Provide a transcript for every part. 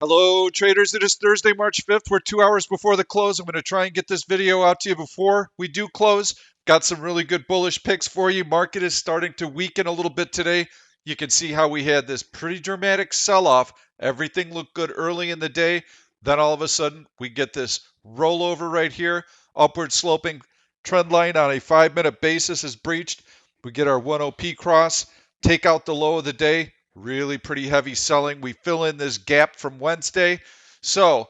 Hello traders, it is Thursday, March 5th. We're 2 hours before the close. I'm going to try and get this video out to you before we do close. Got some really good bullish picks for you. Market is starting to weaken a little bit today. You can see how we had this pretty dramatic sell-off. Everything looked good early in the day. Then all of a sudden we get this rollover right here. Upward sloping trend line on a 5-minute basis is breached. We get our 1OP cross, take out the low of the day. Really pretty heavy selling. We fill in this gap from Wednesday. So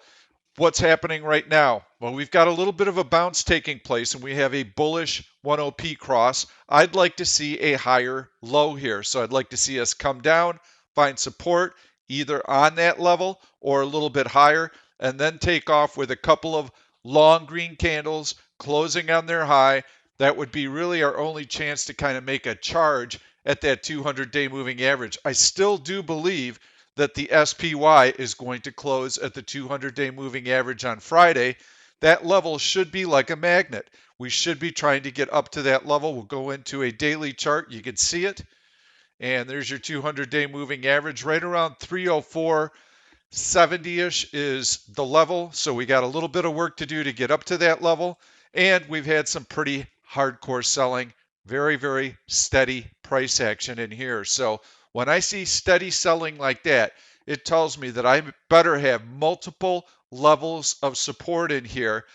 what's happening right now? Well, we've got a little bit of a bounce taking place, and we have a bullish 1OP cross. I'd like to see a higher low here. So I'd like to see us come down, find support either on that level or a little bit higher, and then take off with a couple of long green candles closing on their high. That would be really our only chance to kind of make a charge at that 200-day moving average. I still do believe that the SPY is going to close at the 200-day moving average on Friday. That level should be like a magnet. We should be trying to get up to that level. We'll go into a daily chart. You can see it. And there's your 200-day moving average right around 304.70-ish is the level. So we got a little bit of work to do to get up to that level. And we've had some pretty hardcore selling. Very, very steady price action in here. So when I see steady selling like that, it tells me that I better have multiple levels of support in here.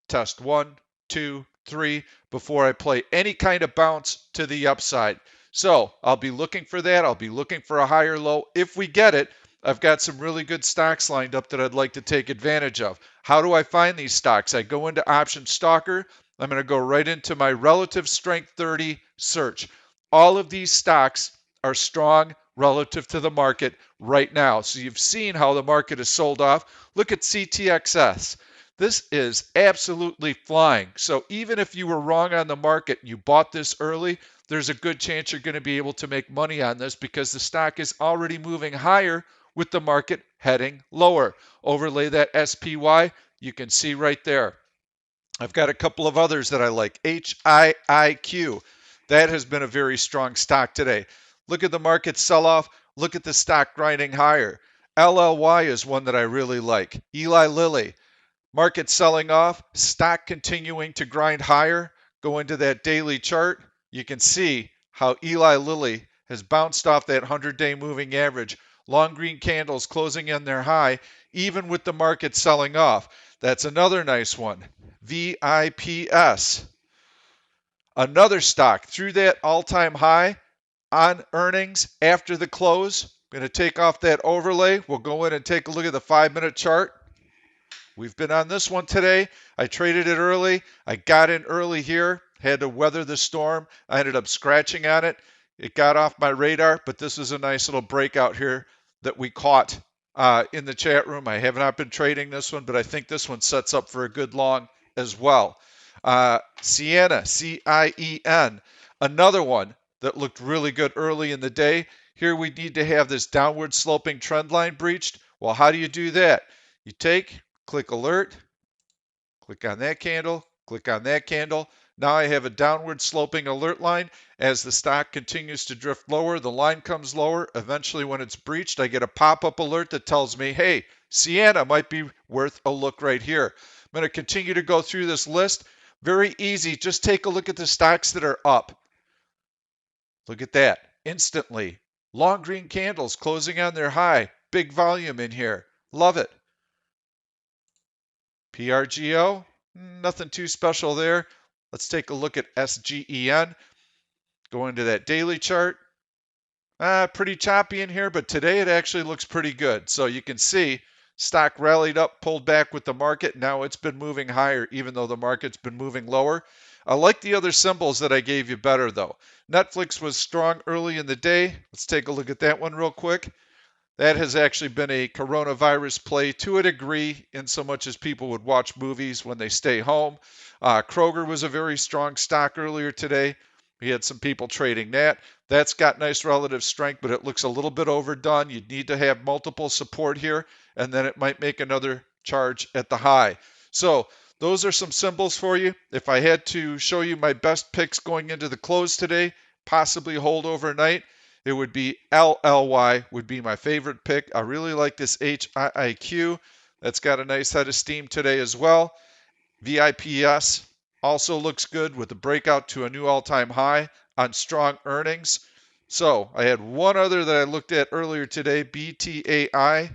Test 1, 2, 3 before I play any kind of bounce to the upside. So I'll be looking for that. I'll be looking for a higher low. If we get it, I've got some really good stocks lined up that I'd like to take advantage of. How do I find these stocks? I go into Option Stalker. I'm going to go right into my Relative Strength 30 search. All of these stocks are strong relative to the market right now. So you've seen how the market is sold off. Look at CTXS. This is absolutely flying. So even if you were wrong on the market and you bought this early, there's a good chance you're going to be able to make money on this because the stock is already moving higher with the market heading lower. Overlay that SPY, you can see right there. I've got a couple of others that I like. HIIQ. That has been a very strong stock today. Look at the market sell-off. Look at the stock grinding higher. LLY is one that I really like. Eli Lilly. Market selling off. Stock continuing to grind higher. Go into that daily chart. You can see how Eli Lilly has bounced off that 100-day moving average. Long green candles closing in their high, even with the market selling off. That's another nice one. VIPS. Another stock through that all-time high on earnings after the close. I'm going to take off that overlay. We'll go in and take a look at the 5-minute chart. We've been on this one today. I traded it early. I got in early here. Had to weather the storm. I ended up scratching on it. It got off my radar, but this is a nice little breakout here that we caught in the chat room. I have not been trading this one, but I think this one sets up for a good long as well. Ciena, C-I-E-N, another one that looked really good early in the day. Here we need to have this downward sloping trend line breached. Well, how do you do that? You click alert, click on that candle, click on that candle. Now I have a downward sloping alert line. As the stock continues to drift lower, the line comes lower. Eventually, when it's breached, I get a pop-up alert that tells me, hey, Ciena might be worth a look right here. I'm going to continue to go through this list. Very easy. Just take a look at the stocks that are up. Look at that. Instantly. Long green candles closing on their high. Big volume in here. Love it. PRGO, nothing too special there. Let's take a look at SGEN. Go into that daily chart. Pretty choppy in here, but today it actually looks pretty good. So you can see stock rallied up, pulled back with the market. Now it's been moving higher, even though the market's been moving lower. I like the other symbols that I gave you better, though. Netflix was strong early in the day. Let's take a look at that one real quick. That has actually been a coronavirus play to a degree, in so much as people would watch movies when they stay home. Kroger was a very strong stock earlier today. We had some people trading that. That's got nice relative strength, but it looks a little bit overdone. You'd need to have multiple support here, and then it might make another charge at the high. So those are some symbols for you. If I had to show you my best picks going into the close today, possibly hold overnight, it would be LLY would be my favorite pick. I really like this HIIQ. That's got a nice head of steam today as well. VIPS also looks good with a breakout to a new all-time high on strong earnings. So I had one other that I looked at earlier today, BTAI.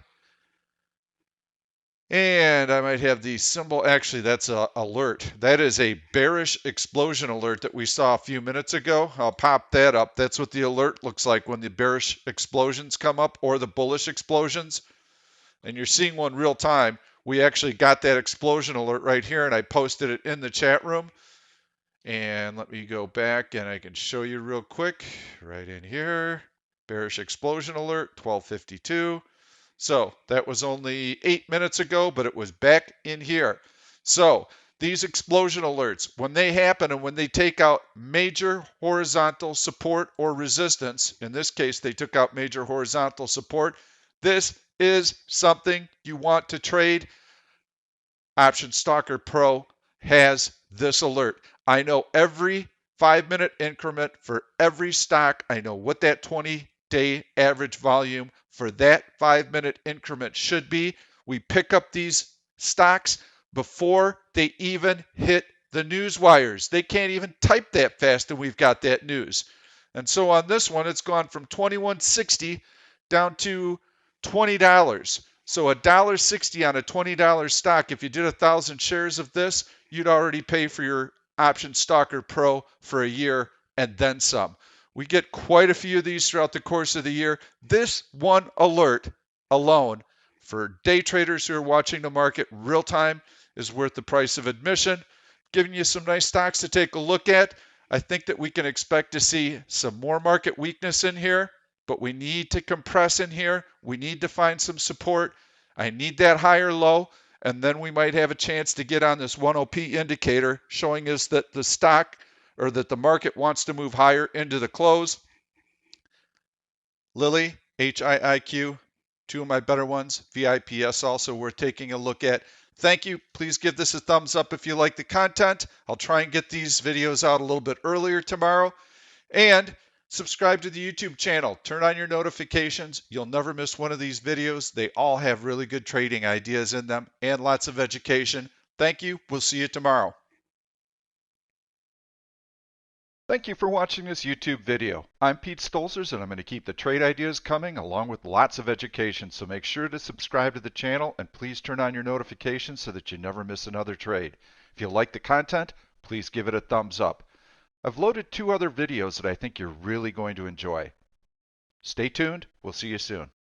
And I might have the symbol. Actually, that's a alert. That is a bearish explosion alert that we saw a few minutes ago. I'll pop that up. That's what the alert looks like when the bearish explosions come up or the bullish explosions. And you're seeing one real time. We actually got that explosion alert right here, and I posted it in the chat room. And let me go back, and I can show you real quick right in here. Bearish explosion alert, 1252. So that was only 8 minutes ago, but it was back in here. So these explosion alerts, when they happen and when they take out major horizontal support or resistance, in this case, they took out major horizontal support, this is something you want to trade. Option Stalker Pro has this alert. I know every 5-minute increment for every stock. I know what that 20-day average volume for that 5-minute increment should be. We pick up these stocks before they even hit the news wires. They can't even type that fast, and we've got that news. And so on this one, it's gone from $21.60 down to $20. So $1.60 on a $20 stock. If you did 1,000 shares of this, you'd already pay for your Option Stalker Pro for a year and then some. We get quite a few of these throughout the course of the year. This one alert alone for day traders who are watching the market real time is worth the price of admission. Giving you some nice stocks to take a look at. I think that we can expect to see some more market weakness in here, but we need to compress in here. We need to find some support. I need that higher low, and then we might have a chance to get on this 10p indicator showing us that the stock or that the market wants to move higher into the close. Lily, HIIQ, two of my better ones. VIPS also worth taking a look at. Thank you. Please give this a thumbs up if you like the content. I'll try and get these videos out a little bit earlier tomorrow. And subscribe to the YouTube channel. Turn on your notifications. You'll never miss one of these videos. They all have really good trading ideas in them and lots of education. Thank you. We'll see you tomorrow. Thank you for watching this YouTube video. I'm Pete Stolzers, and I'm going to keep the trade ideas coming along with lots of education. So make sure to subscribe to the channel and please turn on your notifications so that you never miss another trade. If you like the content, please give it a thumbs up. I've loaded 2 other videos that I think you're really going to enjoy. Stay tuned. We'll see you soon.